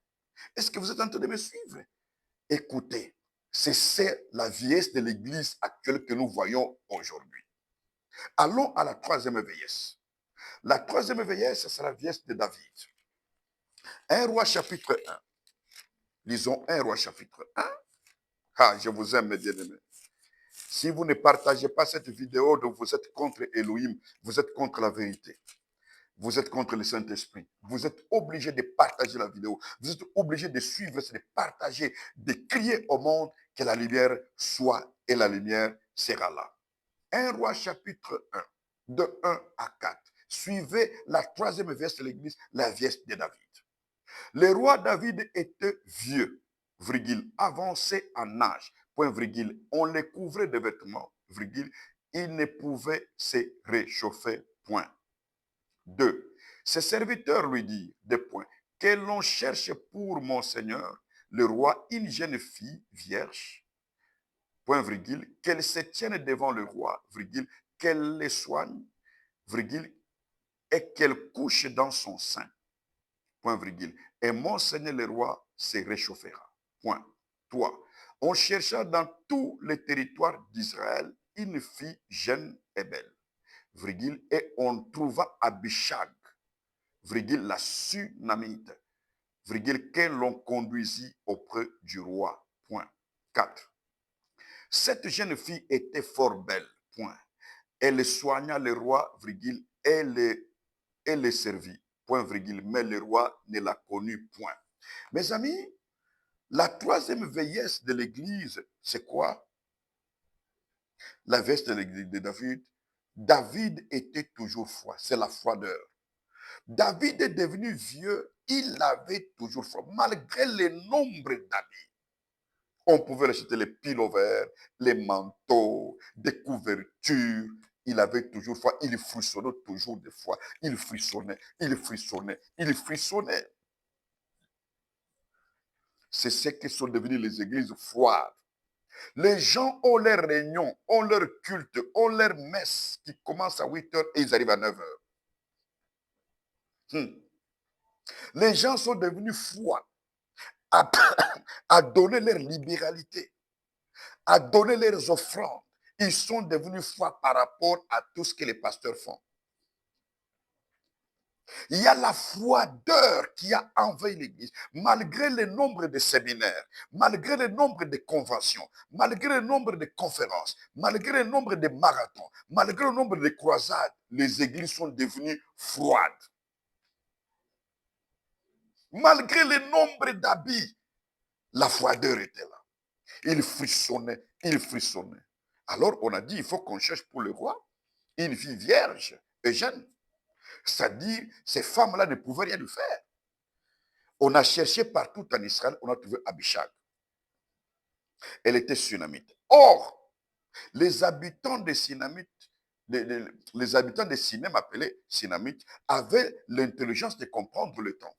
Est-ce que vous êtes en train de me suivre? Écoutez, c'est la vieillesse de l'église actuelle que nous voyons aujourd'hui. Allons à la troisième vieillesse. La troisième vieillesse, c'est la vieillesse de David. 1 roi chapitre 1. Lisons 1 roi chapitre 1. Ah, je vous aime, mes bien-aimés. Si vous ne partagez pas cette vidéo, donc vous êtes contre Elohim, vous êtes contre la vérité. Vous êtes contre le Saint-Esprit. Vous êtes obligé de partager la vidéo. Vous êtes obligé de suivre, de partager, de crier au monde que la lumière soit et la lumière sera là. 1 roi chapitre 1, de 1 à 4. Suivez la troisième veste de l'église, la veste de David. Le roi David était vieux, virgule, avancé en âge, point virgule. On le couvrait de vêtements, virgule. Il ne pouvait se réchauffer, point. 2. Ses serviteurs lui dirent, des points, que l'on cherche pour mon Seigneur, le roi, une jeune fille vierge, point virgule, qu'elle se tienne devant le roi, virgule, qu'elle les soigne, virgule, et qu'elle couche dans son sein, point virgule. Et mon Seigneur le roi se réchauffera. Point. 3. On chercha dans tous les territoires d'Israël une fille jeune et belle, virgule, et on trouva Abishag, virgule, la Sunamite, virgule, que l'on conduisit auprès du roi. Point. 4. Cette jeune fille était fort belle. Point. Elle soigna le roi, virgule, et le servit. Point, virgule, mais le roi ne l'a connut point. Mes amis, la troisième vieillesse de l'église, c'est quoi? La veste de l'église de David. David était toujours froid. C'est la froideur. David est devenu vieux, il avait toujours froid, malgré le nombre d'années. On pouvait acheter les pilovers, les manteaux, des couvertures. Il avait toujours foi. Il frissonnait toujours de foi. Il frissonnait, il frissonnait, il frissonnait. C'est ce que sont devenues les églises froides. Les gens ont leurs réunions, ont leur culte, ont leur messe qui commence à 8 heures et ils arrivent à 9 heures. Les gens sont devenus froids à, à donner leur libéralité, à donner leurs offrandes. Ils sont devenus froids par rapport à tout ce que les pasteurs font. Il y a la froideur qui a envahi l'Église, malgré le nombre de séminaires, malgré le nombre de conventions, malgré le nombre de conférences, malgré le nombre de marathons, malgré le nombre de croisades, les églises sont devenues froides. Malgré le nombre d'habits, la froideur était là. Il frissonnait, il frissonnait. Alors on a dit, il faut qu'on cherche pour le roi une fille vierge et jeune. C'est-à-dire, ces femmes-là ne pouvaient rien lui faire. On a cherché partout en Israël, on a trouvé Abishag. Elle était sunamite. Or, les habitants des Sinamites, les habitants des Sinem appelés Sinamites, avaient l'intelligence de comprendre le temps.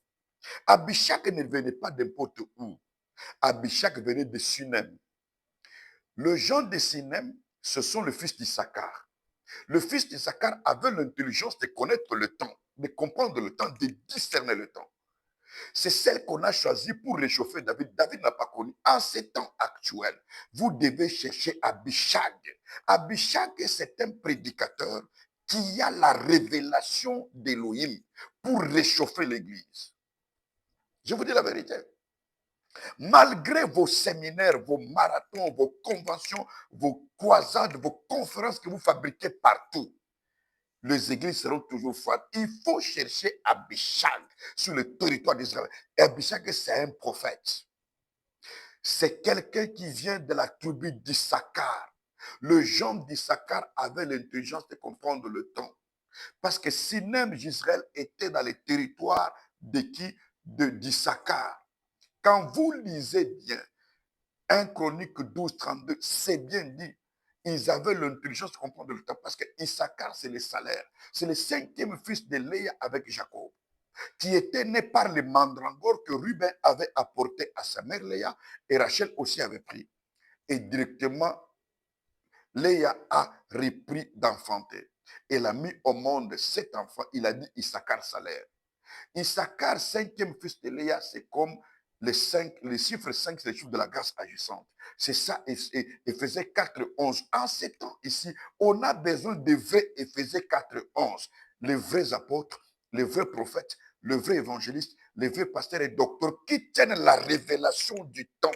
Abishag ne venait pas n'importe où. Abishag venait de Sunem. Le gens de Sinem, ce sont les fils d'Issachar. Le fils d'Issachar avait l'intelligence de connaître le temps, de comprendre le temps, de discerner le temps. C'est celle qu'on a choisie pour réchauffer David. David n'a pas connu. En ces temps actuels, vous devez chercher Abishag. Abishag, c'est un prédicateur qui a la révélation d'Élohim pour réchauffer l'Église. Je vous dis la vérité. Malgré vos séminaires, vos marathons, vos conventions, vos croisades, vos conférences que vous fabriquez partout, les églises seront toujours froides. Il faut chercher Abishag sur le territoire d'Israël. Abishag, c'est un prophète. C'est quelqu'un qui vient de la tribu d'Issachar. Le gens d'Issachar avait l'intelligence de comprendre le temps. Parce que Sinem d'Israël était dans les territoires de qui? D'Issachar. Quand vous lisez bien 1 Chronique 12, 32, c'est bien dit. Ils avaient l'intelligence de comprendre le temps parce que Issachar, c'est le salaire. C'est le 5e fils de Léa avec Jacob, qui était né par les mandragores que Ruben avait apporté à sa mère Léa et Rachel aussi avait pris. Et directement, Léa a repris d'enfanter. Elle a mis au monde cet enfant. Il a dit Issachar salaire. Issachar, 5e fils de Léa, c'est comme les chiffres 5, c'est les chiffres de la grâce agissante. C'est ça, Éphésiens 4, 11. En ces temps ici, on a besoin de vrais Éphésiens 4, 11. Les vrais apôtres, les vrais prophètes, les vrais évangélistes, les vrais pasteurs et docteurs qui tiennent la révélation du temps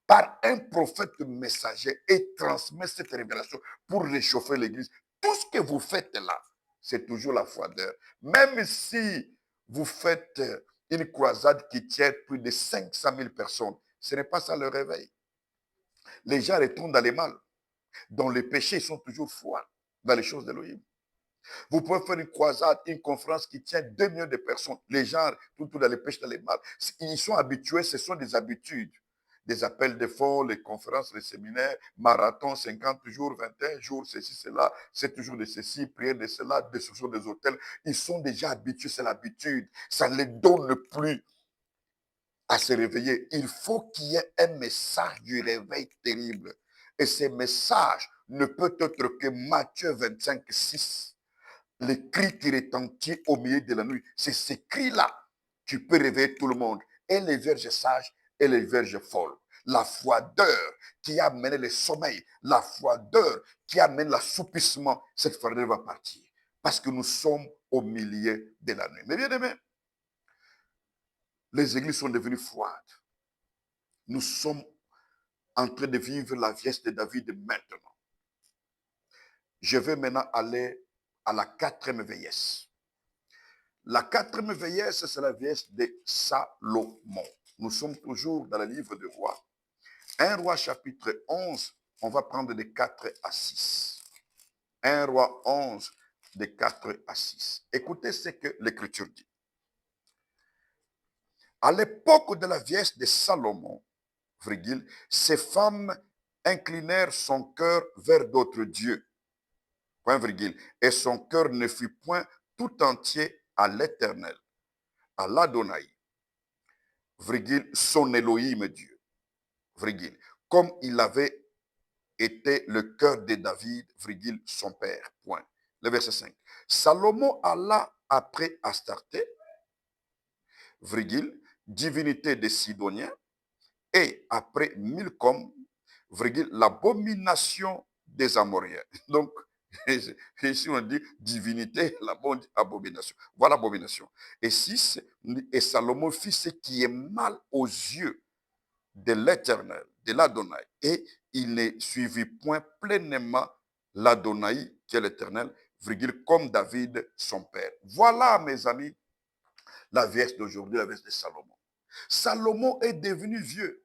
par un prophète messager et transmet cette révélation pour réchauffer l'Église. Tout ce que vous faites là, c'est toujours la froideur. Même si vous faites une croisade qui tient plus de 500 000 personnes, ce n'est pas ça le réveil. Les gens retournent dans les mal. Dans les péchés, ils sont toujours froids dans les choses d'Élohim. Vous pouvez faire une croisade, une conférence qui tient 2 millions de personnes. Les gens, tout dans les péchés, dans les mal. Ils sont habitués, ce sont des habitudes. Des appels de fonds, les conférences, les séminaires, marathon, 50 jours, 21 jours, ceci, cela, 7 jours de ceci, prière de cela, destruction des hôtels. Ils sont déjà habitués, c'est l'habitude. Ça ne les donne plus à se réveiller. Il faut qu'il y ait un message du réveil terrible. Et ce message ne peut être que Matthieu 25, 6. Le cri qui retentit au milieu de la nuit. C'est ce cri-là qui peut réveiller tout le monde. Et les vierges sages et les vierges folles. La froideur qui amène le sommeil, la froideur qui amène l'assoupissement, cette froideur va partir. Parce que nous sommes au milieu de la nuit. Mais bien aimé, les églises sont devenues froides. Nous sommes en train de vivre la vieillesse de David maintenant. Je vais maintenant aller à la 4e vieillesse. La 4e vieillesse, c'est la vieillesse de Salomon. Nous sommes toujours dans le livre de Rois. 1 Roi chapitre 11, on va prendre de 4 à 6. 1 Roi 11, de 4 à 6. Écoutez ce que l'Écriture dit. À l'époque de la vieillesse de Salomon, virgule, ces femmes inclinèrent son cœur vers d'autres dieux, point virgule, et son cœur ne fut point tout entier à l'Éternel, à l'Adonai, virgule, son Elohim Dieu, virgule, comme il avait été le cœur de David, virgule, son père, point. Le verset 5. Salomon alla après Astarté, virgule, divinité des Sidoniens, et après Milcom, virgule, l'abomination des Amoréens. Donc, ici on dit divinité, l'abomination. Voilà l'abomination. Et 6, et Salomon fit ce qui est mal aux yeux de l'Éternel, de l'Adonai, et il ne suivit point pleinement l'Adonai, qui est l'Éternel, virgule, comme David, son père. Voilà, mes amis, la vierge d'aujourd'hui, la vierge de Salomon. Salomon est devenu vieux.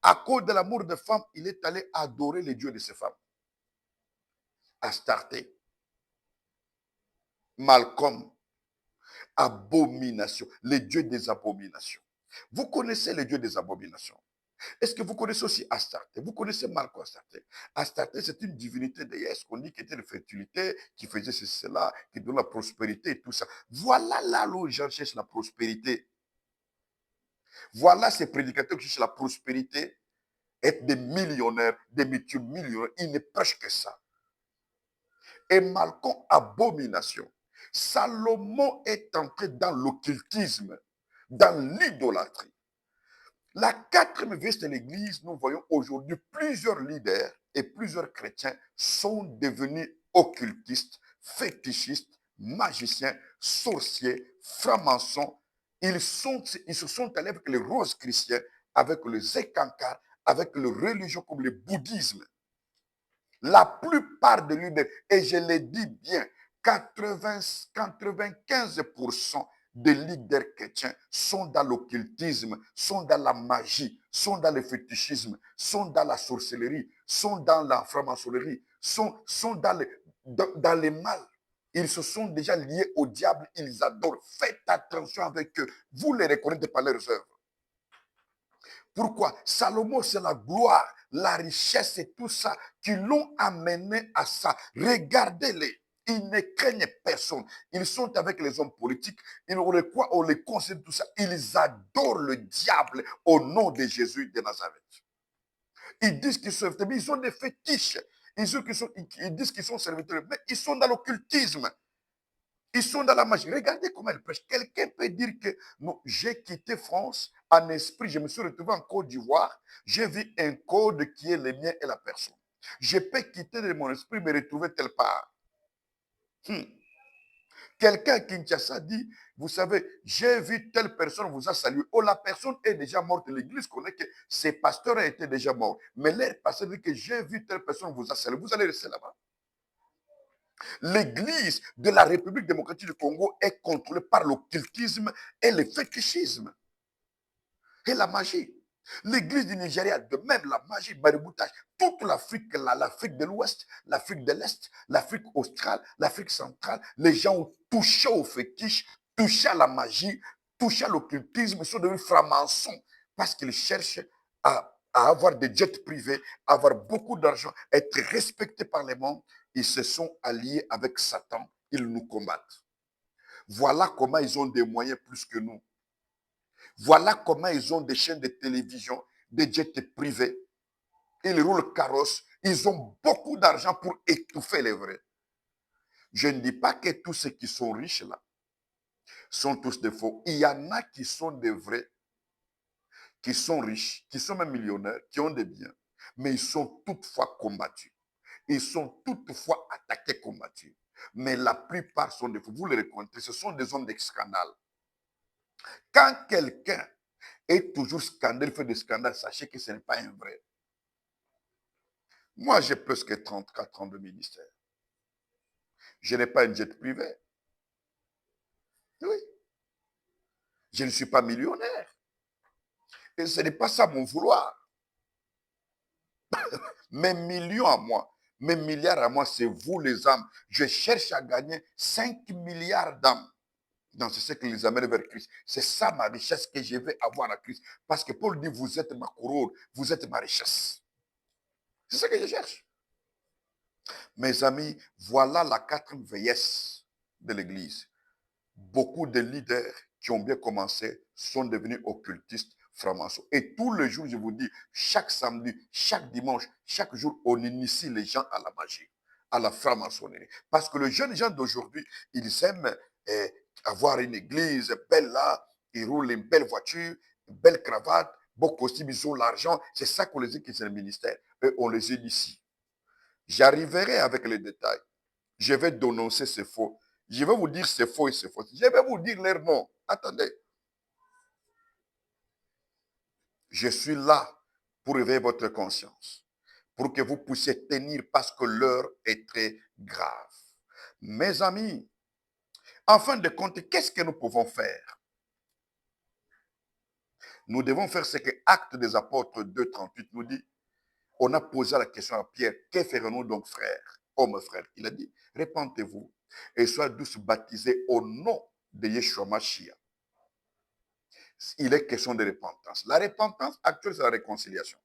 À cause de l'amour de femmes, il est allé adorer les dieux de ces femmes. Astarté, Malcolm, abomination, les dieux des abominations. Vous connaissez les dieux des abominations. Est-ce que vous connaissez aussi Astarté? Vous connaissez Malcolm Astarté? Astarté, c'est une divinité déesse qu'on dit qui était de fertilité, qui faisait ceci, cela, qui donne la prospérité et tout ça. Voilà là où les gens cherchent la prospérité. Voilà ces prédicateurs qui cherchent la prospérité, être des millionnaires, des multimillionnaires. Ils ne prêchent que ça. Et Malcolm, abomination. Salomon est entré dans l'occultisme, dans l'idolâtrie. La quatrième veste de l'Église, nous voyons aujourd'hui plusieurs leaders et plusieurs chrétiens sont devenus occultistes, fétichistes, magiciens, sorciers, francs-maçons. Ils se sont allés avec les roses chrétiens, avec les écancars, avec les religions comme le bouddhisme. La plupart de leaders, et je le dis bien, 95% des leaders chrétiens sont dans l'occultisme, sont dans la magie, sont dans le fétichisme, sont dans la sorcellerie, sont dans la franc-maçonnerie, sont dans les mal. Ils se sont déjà liés au diable, ils adorent. Faites attention avec eux. Vous les reconnaissez par leurs œuvres. Pourquoi? Salomon, c'est la gloire, la richesse et tout ça qui l'ont amené à ça. Regardez-les. Ils ne craignent personne. Ils sont avec les hommes politiques. On les conseille tout ça. Ils adorent le diable au nom de Jésus de Nazareth. Ils disent qu'ils sont serviteurs, mais ils ont des fétiches. Ils disent qu'ils sont serviteurs, mais ils sont dans l'occultisme. Ils sont dans la magie. Regardez comment ils prêchent. Quelqu'un peut dire que non, j'ai quitté France en esprit, je me suis retrouvé en Côte d'Ivoire, j'ai vu un code qui est le mien et la personne. Je peux quitter de mon esprit, me retrouver telle part. Quelqu'un à Kinshasa dit, vous savez, j'ai vu telle personne vous a salué. Oh, la personne est déjà morte. L'église connaît que ces pasteurs étaient déjà morts. Mais leur pasteur dit que j'ai vu telle personne vous a salué. Vous allez rester là-bas. L'église de la République démocratique du Congo est contrôlée par l'occultisme et le fétichisme et la magie. L'église du Nigeria, de même, la magie, maraboutage, toute l'Afrique, l'Afrique de l'Ouest, l'Afrique de l'Est, l'Afrique australe, l'Afrique centrale, les gens ont touché au fétiche, touché à la magie, touché à l'occultisme, ils sont devenus francs-maçons parce qu'ils cherchent à avoir des jets privés, à avoir beaucoup d'argent, être respectés par le monde. Ils se sont alliés avec Satan, ils nous combattent. Voilà comment ils ont des moyens plus que nous. Voilà comment ils ont des chaînes de télévision, des jets privés. Ils roulent carrosse. Ils ont beaucoup d'argent pour étouffer les vrais. Je ne dis pas que tous ceux qui sont riches là sont tous des faux. Il y en a qui sont des vrais, qui sont riches, qui sont même millionnaires, qui ont des biens, mais ils sont toutefois combattus. Ils sont toutefois attaqués, combattus. Mais la plupart sont des faux. Vous les reconnaissez, ce sont des hommes de scandale. Quand quelqu'un est toujours scandale, fait des scandales, sachez que ce n'est pas un vrai. Moi, j'ai plus que 34 ans de ministère. Je n'ai pas un jet privé. Oui. Je ne suis pas millionnaire. Et ce n'est pas ça mon vouloir. Mes millions à moi, mes milliards à moi, c'est vous les âmes. Je cherche à gagner 5 milliards d'âmes. Non, c'est ce qui les amène vers Christ. C'est ça ma richesse que je vais avoir à Christ. Parce que Paul dit, vous êtes ma couronne, vous êtes ma richesse. C'est ce que je cherche. Mes amis, voilà la quatrième vieillesse de l'Église. Beaucoup de leaders qui ont bien commencé sont devenus occultistes francs-maçons. Et tous les jours, je vous dis, chaque samedi, chaque dimanche, chaque jour, on initie les gens à la magie, à la franc-maçonnerie. Parce que les jeunes gens d'aujourd'hui, ils aiment avoir une église belle là, ils roulent une belle voiture, une belle cravate, beau costume, ils ont l'argent. C'est ça qu'on les dit qui c'est le ministère. Et on les initie. J'arriverai avec les détails. Je vais dénoncer ces faux. Je vais vous dire c'est faux et c'est faux. Je vais vous dire leur nom. Attendez. Je suis là pour éveiller votre conscience, pour que vous puissiez tenir parce que l'heure est très grave. Mes amis, en fin de compte, qu'est-ce que nous pouvons faire? Nous devons faire ce que Actes des Apôtres 2,38 nous dit. On a posé la question à Pierre, que ferons-nous donc, frère, homme frère? Il a dit, répentez-vous et soyez tous baptisés au nom de Yeshua Mashiach. Il est question de repentance. La repentance actuelle, c'est la réconciliation.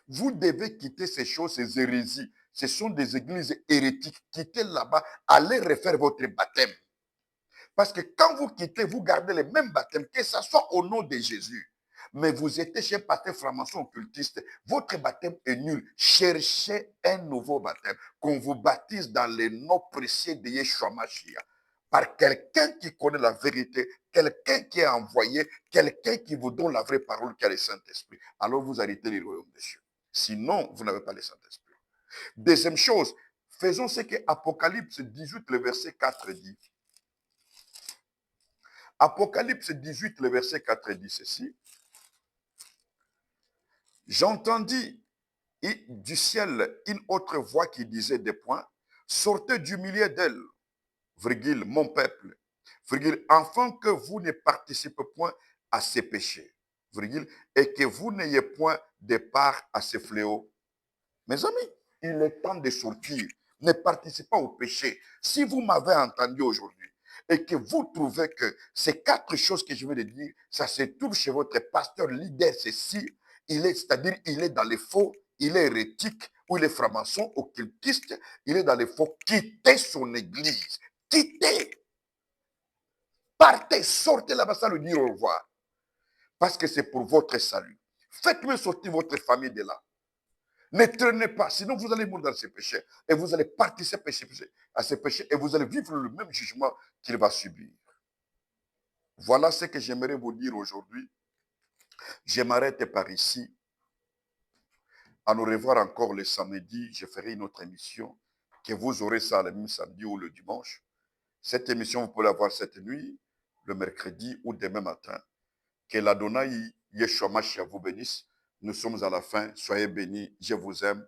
Vous devez quitter ces choses, ces hérésies. Ce sont des églises hérétiques. Quittez là-bas, allez refaire votre baptême. Parce que quand vous quittez, vous gardez le même baptême, que ce soit au nom de Jésus. Mais vous étiez chez pasteur franc-maçon occultiste, votre baptême est nul. Cherchez un nouveau baptême, qu'on vous baptise dans le nom précieux de Yeshua Mashiach. Par quelqu'un qui connaît la vérité, quelqu'un qui est envoyé, quelqu'un qui vous donne la vraie parole, qui est le Saint-Esprit. Alors vous arrêtez le royaume des cieux. Sinon, vous n'avez pas le Saint-Esprit. Deuxième chose, faisons ce que Apocalypse 18, le verset 4 dit. Apocalypse 18, le verset 4 dit ceci. J'entendis du ciel une autre voix qui disait des points, sortez du milieu d'elle, virgule, mon peuple, virgule, afin que vous ne participez point à ces péchés, virgule, et que vous n'ayez point de part à ces fléaux. Mes amis, il est temps de sortir. Ne participez pas au péché. Si vous m'avez entendu aujourd'hui et que vous trouvez que ces quatre choses que je viens de dire, ça se trouve chez votre pasteur, leader, ceci, c'est-à-dire il est dans les faux, il est hérétique, ou il est franc-maçon, occultiste, il est dans les faux. Quittez son église. Quittez. Partez, sortez là-bas sans lui dire au revoir. Parce que c'est pour votre salut. Faites-le sortir votre famille de là. Ne traînez pas, sinon vous allez mourir dans ces péchés et vous allez participer à ces péchés et vous allez vivre le même jugement qu'il va subir. Voilà ce que j'aimerais vous dire aujourd'hui. Je m'arrête par ici. À nous revoir encore le samedi. Je ferai une autre émission que vous aurez ça le même samedi ou le dimanche. Cette émission, vous pouvez la voir cette nuit, le mercredi ou demain matin. Que l'Adonai Yeshua Mashiach vous bénisse. Nous sommes à la fin. Soyez bénis. Je vous aime.